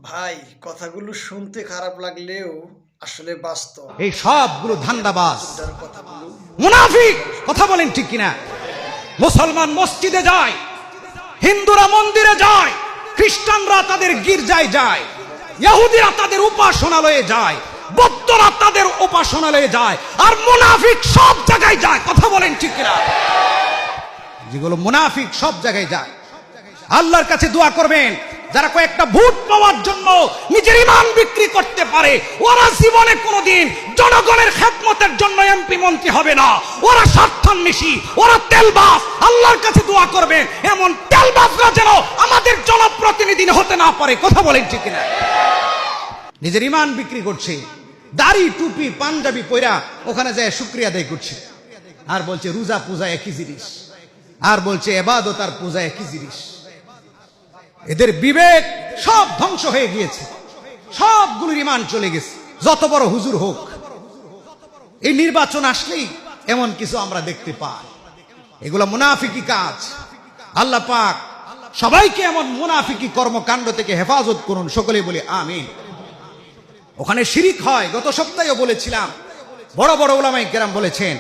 ভাই কথাগুলো শুনতে খারাপ লাগলেও আসলে বাস্তব। এই সবগুলো ধান্দাবাজ কথাগুলো মুনাফিক। কথা বলেন ঠিক কিনা? মুসলমান মসজিদে যায়, হিন্দুরা মন্দিরে যায়, খ্রিস্টানরা তাদের গির্জায় যায়, ইহুদিরা তাদের উপাসনালয়ে যায়, বৌদ্ধরা তাদের উপাসনালয়ে যায়, আর মুনাফিক সব জায়গায় যায়। কথা বলেন ঠিক কিনা? যেগুলো মুনাফিক সব জায়গায় যায়। আল্লাহর কাছে দোয়া করবেন, যারা কয়েকটা ভোট পাওয়ার জন্য নিজের ঈমান বিক্রি করতে পারে, ওরা জীবনে কোনোদিন জনগণের খেদমতের জন্য এমপি মন্ত্রী হবে না। ওরা স্বার্থান্বেষী, ওরা তেলবাজ। আল্লাহর কাছে দোয়া করবেন এমন তেলবাজরা যেন আমাদের জনপ্রতিনিধি হতে না পারে। কথা বলেন ঠিক কিনা? নিজের ঈমান বিক্রি করছে, দাড়ি টুপি পাঞ্জাবি পয়রা ওখানে যায় শুকরিয়া আদায় করছে, আর বলছে রোজা পূজা একই জিনিস, আর বলছে ইবাদত আর পূজা একই জিনিস। এদের বিবেক সব ধ্বংস হয়ে গিয়েছে, সবগুলোর ঈমান চলে গেছে। যত বড় হুজুর হোক, এই নির্বাচন আসলেই এমন কিছু আমরা দেখতে পাই। এগুলো মুনাফিকি কাজ। আল্লাহ পাক সবাইকে এমন মুনাফিকি কর্মকাণ্ড থেকে হেফাজত করুন। সকলেই বলি আমিন। ওখানে শিরিক হয়, গত সপ্তাহেও বলেছিলাম, বড় বড় উলামায়ে কেরাম বলেছেন